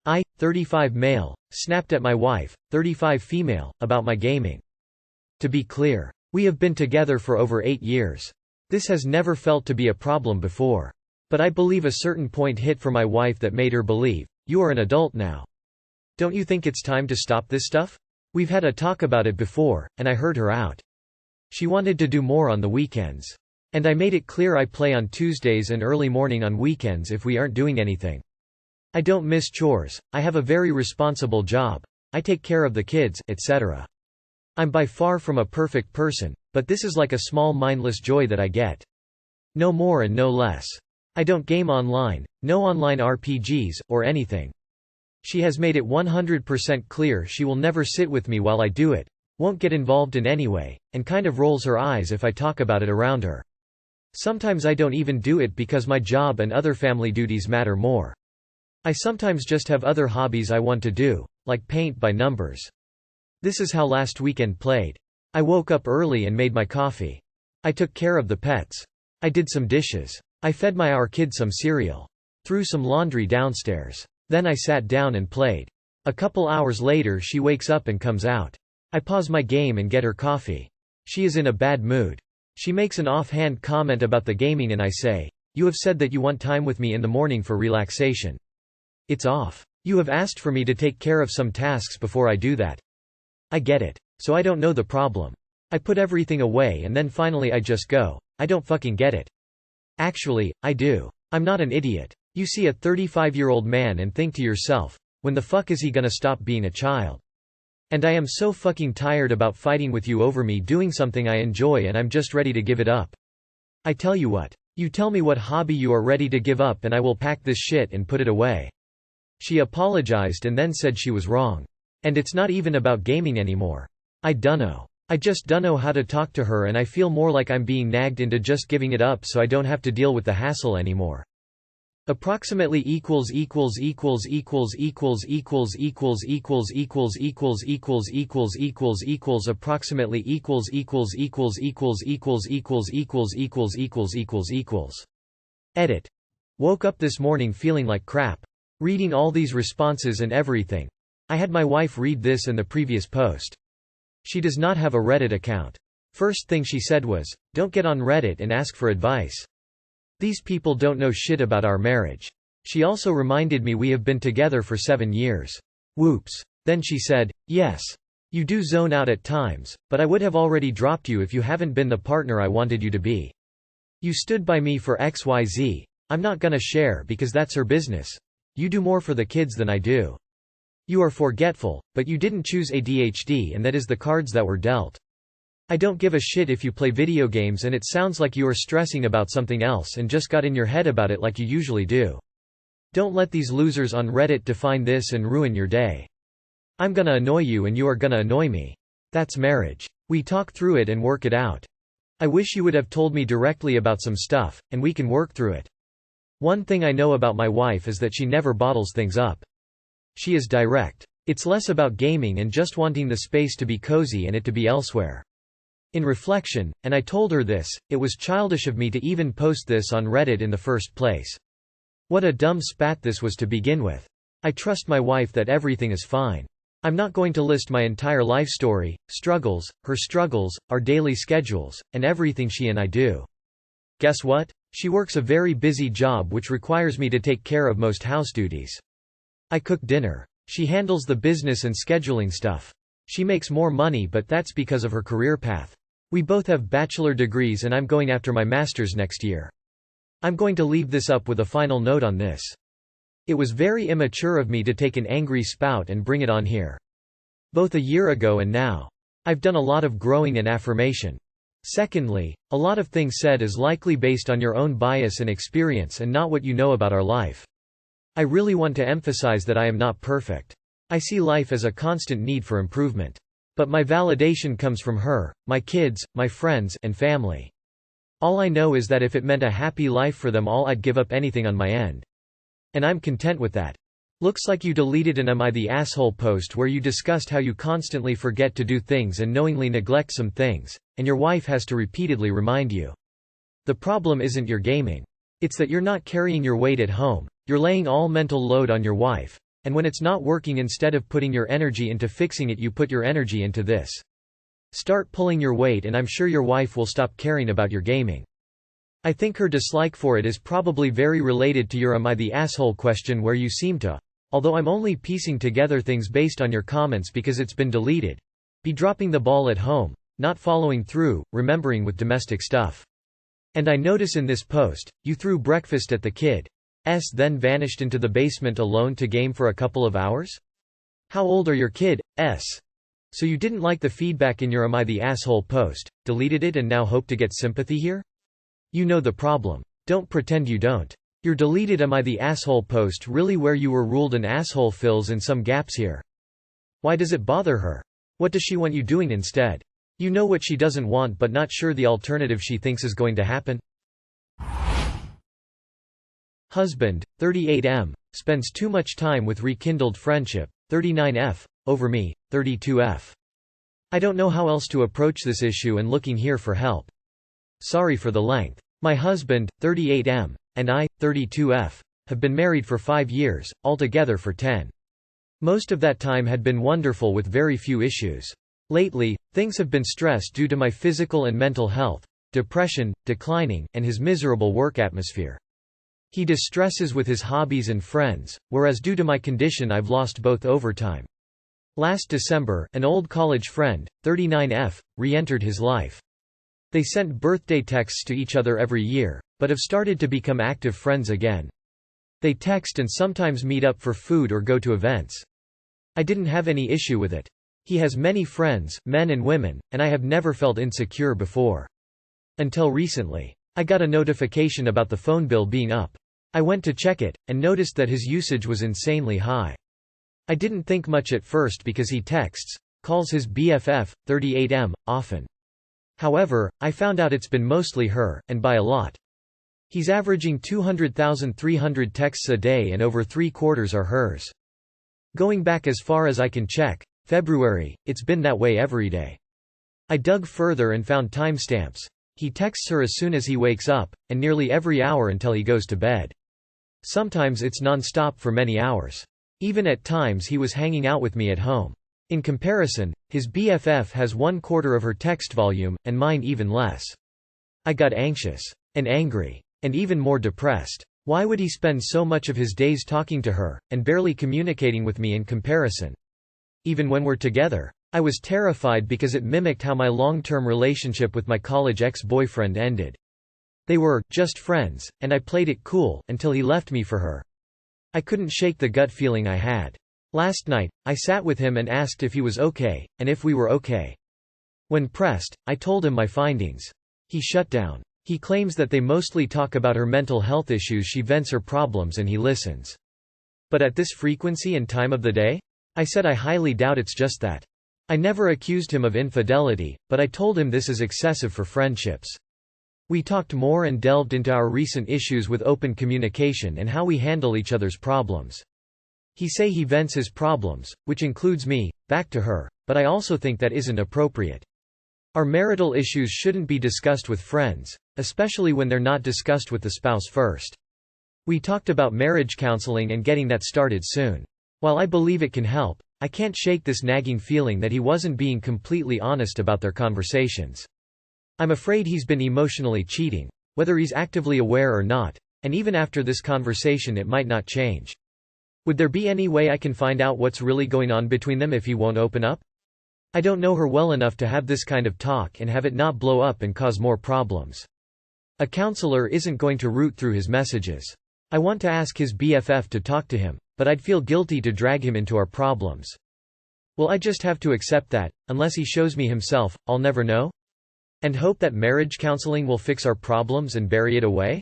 I, 35 male, snapped at my wife, 35 female, about my gaming. To be clear, we have been together for over 8 years. This has never felt to be a problem before. But I believe a certain point hit for my wife that made her believe, you are an adult now. Don't you think it's time to stop this stuff? We've had a talk about it before, and I heard her out. She wanted to do more on the weekends. And I made it clear I play on Tuesdays and early morning on weekends if we aren't doing anything. I don't miss chores, I have a very responsible job, I take care of the kids, etc. I'm by far from a perfect person, but this is like a small mindless joy that I get. No more and no less. I don't game online, no online RPGs, or anything. She has made it 100% clear she will never sit with me while I do it, won't get involved in any way, and kind of rolls her eyes if I talk about it around her. Sometimes I don't even do it because my job and other family duties matter more. I sometimes just have other hobbies I want to do, like paint by numbers. This is how last weekend played. I woke up early and made my coffee. I took care of the pets. I did some dishes. I fed our kid some cereal. Threw some laundry downstairs. Then I sat down and played. A couple hours later she wakes up and comes out. I pause my game and get her coffee. She is in a bad mood. She makes an offhand comment about the gaming and I say, "You have said that you want time with me in the morning for relaxation. It's off. You have asked for me to take care of some tasks before I do that." I get it. So I don't know the problem. I put everything away and then finally I just go, I don't fucking get it. Actually, I do. I'm not an idiot. You see a 35-year-old man and think to yourself, when the fuck is he gonna stop being a child? And I am so fucking tired about fighting with you over me doing something I enjoy and I'm just ready to give it up. I tell you what. You tell me what hobby you are ready to give up and I will pack this shit and put it away. She apologized and then said she was wrong. And it's not even about gaming anymore. I dunno. I just dunno how to talk to her and I feel more like I'm being nagged into just giving it up so I don't have to deal with the hassle anymore. Approximately equals equals equals equals equals equals equals equals equals equals equals equals equals equals approximately equals equals equals equals equals equals equals equals equals equals equals. Edit. Woke up this morning feeling like crap. Reading all these responses and everything. I had my wife read this and the previous post. She does not have a Reddit account. First thing she said was, "Don't get on Reddit and ask for advice. These people don't know shit about our marriage." She also reminded me we have been together for 7 years. Whoops. Then she said, "Yes. You do zone out at times, but I would have already dropped you if you haven't been the partner I wanted you to be. You stood by me for XYZ. I'm not gonna share because that's her business. You do more for the kids than I do. You are forgetful, but you didn't choose ADHD and that is the cards that were dealt. I don't give a shit if you play video games and it sounds like you are stressing about something else and just got in your head about it like you usually do. Don't let these losers on Reddit define this and ruin your day. I'm gonna annoy you and you are gonna annoy me. That's marriage. We talk through it and work it out. I wish you would have told me directly about some stuff, and we can work through it. One thing I know about my wife is that she never bottles things up. She is direct. It's less about gaming and just wanting the space to be cozy and it to be elsewhere. In reflection, and I told her this, it was childish of me to even post this on Reddit in the first place. What a dumb spat this was to begin with. I trust my wife that everything is fine. I'm not going to list my entire life story, struggles, her struggles, our daily schedules, and everything she and I do. Guess what? She works a very busy job which requires me to take care of most house duties. I cook dinner. She handles the business and scheduling stuff. She makes more money but that's because of her career path. We both have bachelor degrees and I'm going after my master's next year. I'm going to leave this up with a final note on this. It was very immature of me to take an angry spout and bring it on here. Both a year ago and now. I've done a lot of growing and affirmation. Secondly, a lot of things said is likely based on your own bias and experience and not what you know about our life. I really want to emphasize that I am not perfect. I see life as a constant need for improvement. But my validation comes from her, my kids, my friends, and family. All I know is that if it meant a happy life for them all I'd give up anything on my end. And I'm content with that. Looks like you deleted an "Am I the Asshole" post where you discussed how you constantly forget to do things and knowingly neglect some things, and your wife has to repeatedly remind you. The problem isn't your gaming. It's that you're not carrying your weight at home, you're laying all mental load on your wife, And when it's not working, instead of putting your energy into fixing it, you put your energy into this. Start pulling your weight and I'm sure your wife will stop caring about your gaming. I think her dislike for it is probably very related to your "am I the asshole" question, where you seem to, although I'm only piecing together things based on your comments because it's been deleted, be dropping the ball at home, not following through, remembering with domestic stuff. And I notice in this post, you threw breakfast at the kid's, then vanished into the basement alone to game for a couple of hours? How old are your kids? So you didn't like the feedback in your "am I the asshole" post, deleted it and now hope to get sympathy here? You know the problem. Don't pretend you don't. Your deleted "am I the asshole" post really where you were ruled an asshole fills in some gaps here. Why does it bother her? What does she want you doing instead? You know what she doesn't want but not sure the alternative she thinks is going to happen? Husband, 38M, spends too much time with rekindled friendship, 39F, over me, 32F. I don't know how else to approach this issue and looking here for help. Sorry for the length. My husband, 38M, and I, 32F, have been married for 5 years, altogether for 10. Most of that time had been wonderful with very few issues. Lately, things have been stressed due to my physical and mental health, depression, declining, and his miserable work atmosphere. He distresses with his hobbies and friends, whereas due to my condition I've lost both overtime. Last December, an old college friend, 39F, re-entered his life. They sent birthday texts to each other every year, but have started to become active friends again. They text and sometimes meet up for food or go to events. I didn't have any issue with it. He has many friends, men and women, and I have never felt insecure before. Until recently. I got a notification about the phone bill being up. I went to check it, and noticed that his usage was insanely high. I didn't think much at first because he calls his BFF, 38M, often. However, I found out it's been mostly her, and by a lot. He's averaging 200,300 texts a day and over 3/4 are hers. Going back as far as I can check, February, it's been that way every day. I dug further and found timestamps. He texts her as soon as he wakes up, and nearly every hour until he goes to bed. Sometimes it's non-stop for many hours. Even at times he was hanging out with me at home. In comparison, his BFF has 1/4 of her text volume, and mine even less. I got anxious. And angry. And even more depressed. Why would he spend so much of his days talking to her, and barely communicating with me in comparison? Even when we're together. I was terrified because it mimicked how my long-term relationship with my college ex-boyfriend ended. They were just friends, and I played it cool until he left me for her. I couldn't shake the gut feeling I had. Last night, I sat with him and asked if he was okay, and if we were okay. When pressed, I told him my findings. He shut down. He claims that they mostly talk about her mental health issues. She vents her problems and he listens. But at this frequency and time of the day? I said I highly doubt it's just that. I never accused him of infidelity, but I told him this is excessive for friendships. We talked more and delved into our recent issues with open communication and how we handle each other's problems. He say he vents his problems, which includes me, back to her, but I also think that isn't appropriate. Our marital issues shouldn't be discussed with friends, especially when they're not discussed with the spouse first. We talked about marriage counseling and getting that started soon. While I believe it can help, I can't shake this nagging feeling that he wasn't being completely honest about their conversations. I'm afraid he's been emotionally cheating, whether he's actively aware or not, and even after this conversation it might not change. Would there be any way I can find out what's really going on between them if he won't open up? I don't know her well enough to have this kind of talk and have it not blow up and cause more problems. A counselor isn't going to root through his messages. I want to ask his BFF to talk to him, but I'd feel guilty to drag him into our problems. Will I just have to accept that, unless he shows me himself, I'll never know? And hope that marriage counseling will fix our problems and bury it away?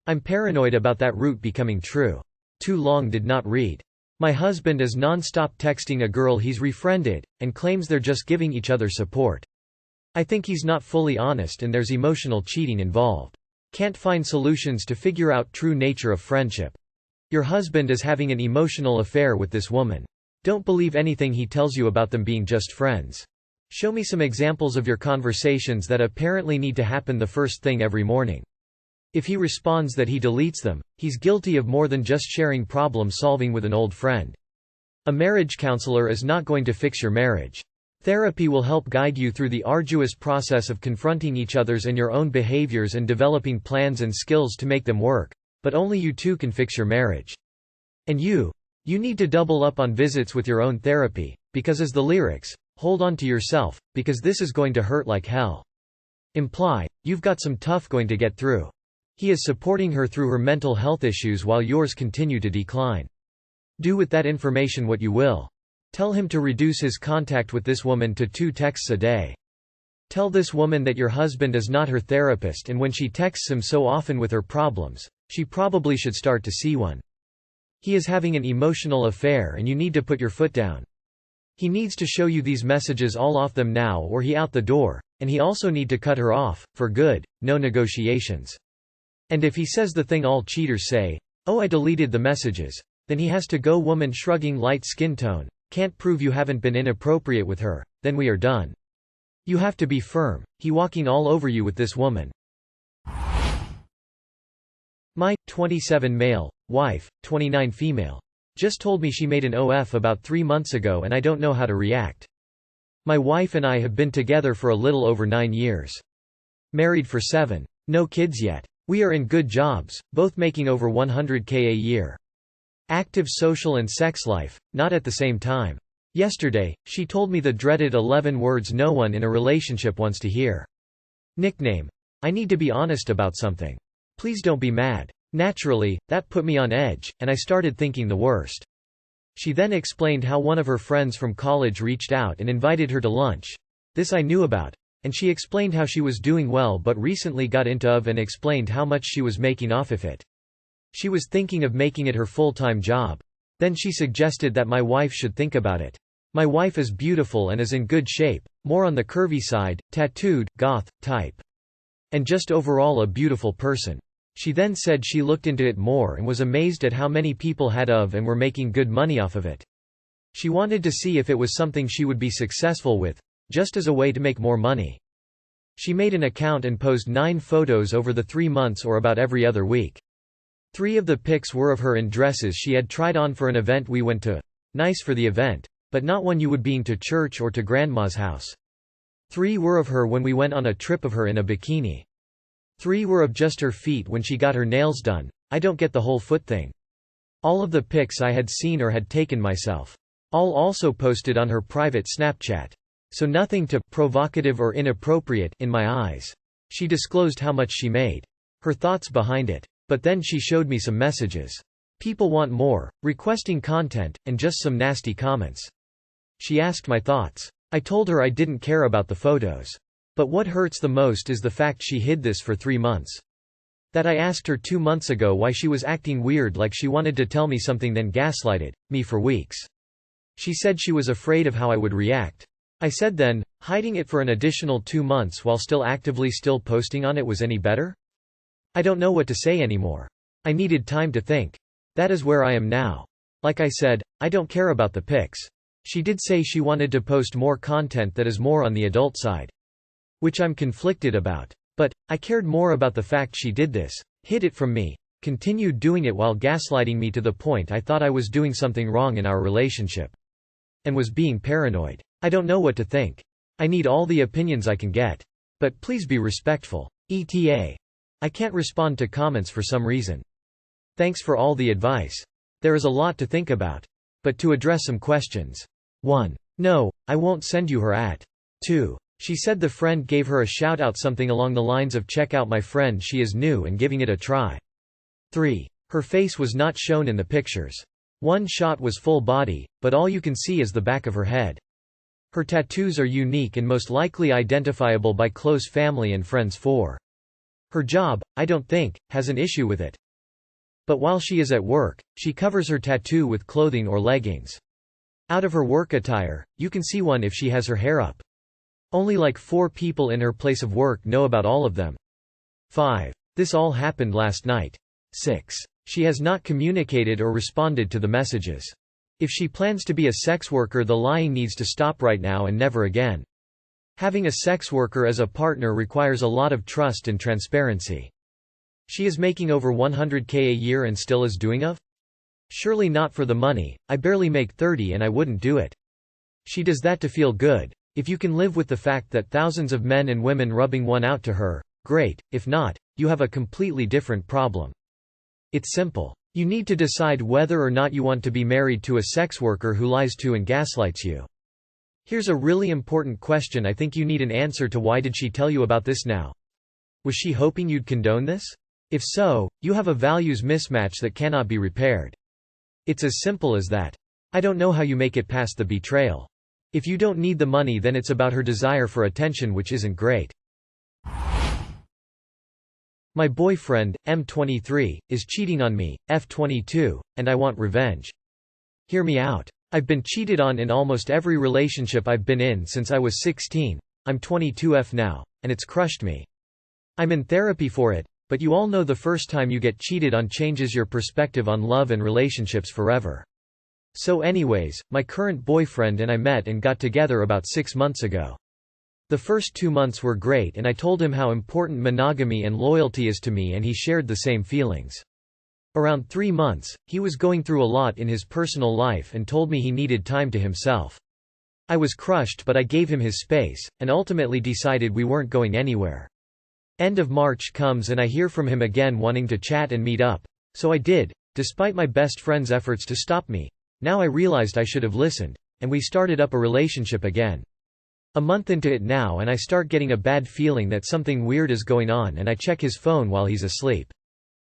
I'm paranoid about that route becoming true. Too long did not read. My husband is non-stop texting a girl he's refriended, and claims they're just giving each other support. I think he's not fully honest and there's emotional cheating involved. Can't find solutions to figure out true nature of friendship. Your husband is having an emotional affair with this woman. Don't believe anything he tells you about them being just friends. Show me some examples of your conversations that apparently need to happen the first thing every morning. If he responds that he deletes them, he's guilty of more than just sharing problem solving with an old friend. A marriage counselor is not going to fix your marriage. Therapy will help guide you through the arduous process of confronting each other's and your own behaviors and developing plans and skills to make them work, but only you two can fix your marriage. And you need to double up on visits with your own therapy, because as the lyrics, hold on to yourself, because this is going to hurt like hell, imply, you've got some tough going to get through. He is supporting her through her mental health issues while yours continue to decline. Do with that information what you will. Tell him to reduce his contact with this woman to 2 texts a day. Tell this woman that your husband is not her therapist, and when she texts him so often with her problems, she probably should start to see one. He is having an emotional affair and you need to put your foot down. He needs to show you these messages all off them now or he out the door, and he also need to cut her off, for good, no negotiations. And if he says the thing all cheaters say, "Oh, I deleted the messages," then he has to go. Woman shrugging, light skin tone, can't prove you haven't been inappropriate with her, then we are done. You have to be firm. He walking all over you with this woman. My 27 male, wife, 29 female, just told me she made an OF about 3 months ago and I don't know how to react. My wife and I have been together for a little over 9 years. Married for 7. No kids yet. We are in good jobs, both making over $100K a year. Active social and sex life, not at the same time. Yesterday, she told me the dreaded 11 words no one in a relationship wants to hear. Nickname: I need to be honest about something. Please don't be mad. Naturally, that put me on edge, and I started thinking the worst. She then explained how one of her friends from college reached out and invited her to lunch. This I knew about. And she explained how she was doing well but recently got into OF and explained how much she was making off of it. She was thinking of making it her full-time job. Then she suggested that my wife should think about it. My wife is beautiful and is in good shape, more on the curvy side, tattooed, goth, type. And just overall a beautiful person. She then said she looked into it more and was amazed at how many people had OF and were making good money off of it. She wanted to see if it was something she would be successful with, just as a way to make more money. She made an account and posed 9 photos over the 3 months or about every other week. 3 of the pics were of her in dresses she had tried on for an event we went to. Nice for the event, but not one you would being to church or to grandma's house. 3 were of her when we went on a trip of her in a bikini. 3 were of just her feet when she got her nails done. I don't get the whole foot thing. All of the pics I had seen or had taken myself. All also posted on her private Snapchat. So nothing too provocative or inappropriate in my eyes. She disclosed how much she made. Her thoughts behind it. But then she showed me some messages. People want more, requesting content, and just some nasty comments. She asked my thoughts. I told her I didn't care about the photos. But what hurts the most is the fact she hid this for 3 months. That I asked her 2 months ago why she was acting weird, like she wanted to tell me something, then gaslighted me for weeks. She said she was afraid of how I would react. I said then, hiding it for an additional 2 months while still actively posting on it was any better? I don't know what to say anymore. I needed time to think. That is where I am now. Like I said, I don't care about the pics. She did say she wanted to post more content that is more on the adult side. Which I'm conflicted about. But I cared more about the fact she did this, hid it from me, continued doing it while gaslighting me to the point I thought I was doing something wrong in our relationship. And was being paranoid. I don't know what to think. I need all the opinions I can get. But please be respectful. ETA. I can't respond to comments for some reason. Thanks for all the advice. There is a lot to think about. But to address some questions. 1. No, I won't send you her at. 2. She said the friend gave her a shout out, something along the lines of check out my friend, she is new and giving it a try. 3. Her face was not shown in the pictures. One shot was full body, but all you can see is the back of her head. Her tattoos are unique and most likely identifiable by close family and friends. 4. Her job, I don't think, has an issue with it. But while she is at work, she covers her tattoo with clothing or leggings. Out of her work attire, you can see one if she has her hair up. Only like 4 people in her place of work know about all of them. 5. This all happened last night. 6. She has not communicated or responded to the messages. If she plans to be a sex worker, the lying needs to stop right now and never again. Having a sex worker as a partner requires a lot of trust and transparency. She is making over $100K a year and still is doing OF? Surely not for the money, I barely make 30 and I wouldn't do it. She does that to feel good. If you can live with the fact that thousands of men and women rubbing one out to her, great, if not, you have a completely different problem. It's simple. You need to decide whether or not you want to be married to a sex worker who lies to and gaslights you. Here's a really important question I think you need an answer to. Why did she tell you about this now? Was she hoping you'd condone this? If so, you have a values mismatch that cannot be repaired. It's as simple as that. I don't know how you make it past the betrayal. If you don't need the money, then it's about her desire for attention, which isn't great. My boyfriend, M23, is cheating on me, F22, and I want revenge. Hear me out. I've been cheated on in almost every relationship I've been in since I was 16. I'm 22F now, and it's crushed me. I'm in therapy for it, but you all know the first time you get cheated on changes your perspective on love and relationships forever. So anyways, my current boyfriend and I met and got together about 6 months ago. The first 2 months were great and I told him how important monogamy and loyalty is to me, and he shared the same feelings. Around 3 months, he was going through a lot in his personal life and told me he needed time to himself. I was crushed, but I gave him his space, and ultimately decided we weren't going anywhere. End of March comes and I hear from him again wanting to chat and meet up. So I did, despite my best friend's efforts to stop me. Now I realized I should have listened, and we started up a relationship again. A month into it now and I start getting a bad feeling that something weird is going on, and I check his phone while he's asleep.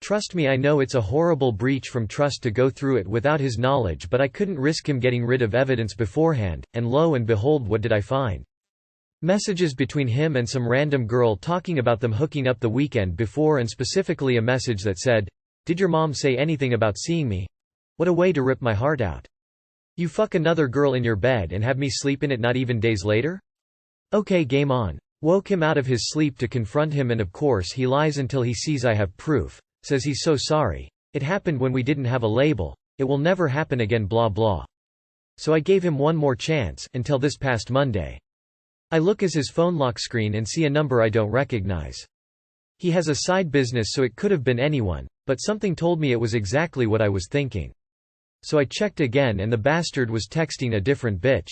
Trust me, I know it's a horrible breach from trust to go through it without his knowledge, but I couldn't risk him getting rid of evidence beforehand, and lo and behold, what did I find? Messages between him and some random girl talking about them hooking up the weekend before, and specifically a message that said, "Did your mom say anything about seeing me?" What a way to rip my heart out. You fuck another girl in your bed and have me sleep in it not even days later? Okay, game on. Woke him out of his sleep to confront him, and of course he lies until he sees I have proof, says he's so sorry. It happened when we didn't have a label. It will never happen again, blah blah. So I gave him one more chance, until this past Monday. I look at his phone lock screen and see a number I don't recognize. He has a side business, so it could have been anyone, but something told me it was exactly what I was thinking. So I checked again and the bastard was texting a different bitch.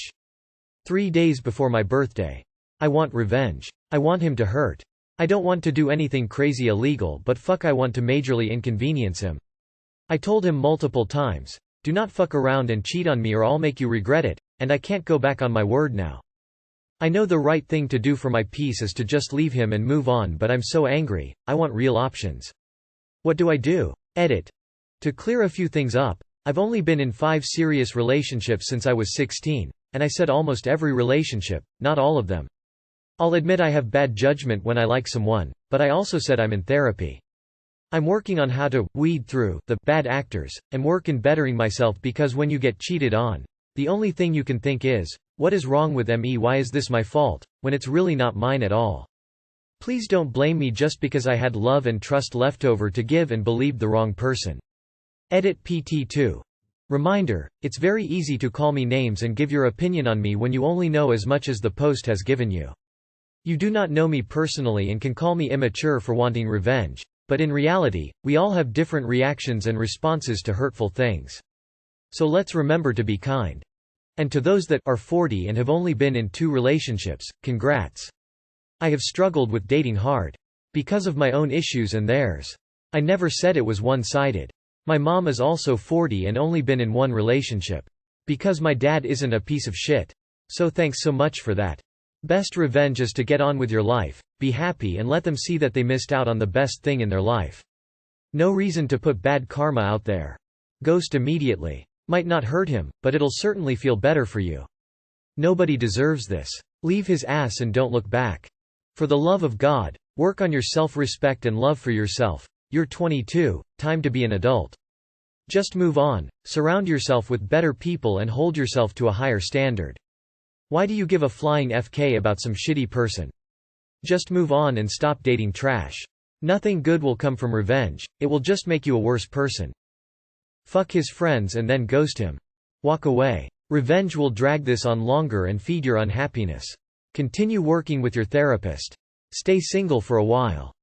3 days before my birthday. I want revenge. I want him to hurt. I don't want to do anything crazy illegal, but fuck, I want to majorly inconvenience him. I told him multiple times, do not fuck around and cheat on me or I'll make you regret it, and I can't go back on my word now. I know the right thing to do for my peace is to just leave him and move on, but I'm so angry, I want real options. What do I do? Edit. To clear a few things up, I've only been in 5 serious relationships since I was 16, and I said almost every relationship, not all of them. I'll admit I have bad judgment when I like someone, but I also said I'm in therapy. I'm working on how to weed through the bad actors, and work in bettering myself, because when you get cheated on, the only thing you can think is, what is wrong with me? Why is this my fault, when it's really not mine at all? Please don't blame me just because I had love and trust left over to give and believed the wrong person. Edit PT2. Reminder, it's very easy to call me names and give your opinion on me when you only know as much as the post has given you. You do not know me personally and can call me immature for wanting revenge, but in reality, we all have different reactions and responses to hurtful things. So let's remember to be kind. And to those that are 40 and have only been in 2 relationships, congrats. I have struggled with dating hard. Because of my own issues and theirs. I never said it was one-sided. My mom is also 40 and only been in 1 relationship. Because my dad isn't a piece of shit. So thanks so much for that. Best revenge is to get on with your life, be happy, and let them see that they missed out on the best thing in their life. No reason to put bad karma out there. Ghost immediately. Might not hurt him, but it'll certainly feel better for you. Nobody deserves this. Leave his ass and don't look back. For the love of God, work on your self-respect and love for yourself. You're 22, time to be an adult. Just move on, surround yourself with better people and hold yourself to a higher standard. Why do you give a flying FK about some shitty person? Just move on and stop dating trash. Nothing good will come from revenge, it will just make you a worse person. Fuck his friends and then ghost him. Walk away. Revenge will drag this on longer and feed your unhappiness. Continue working with your therapist. Stay single for a while.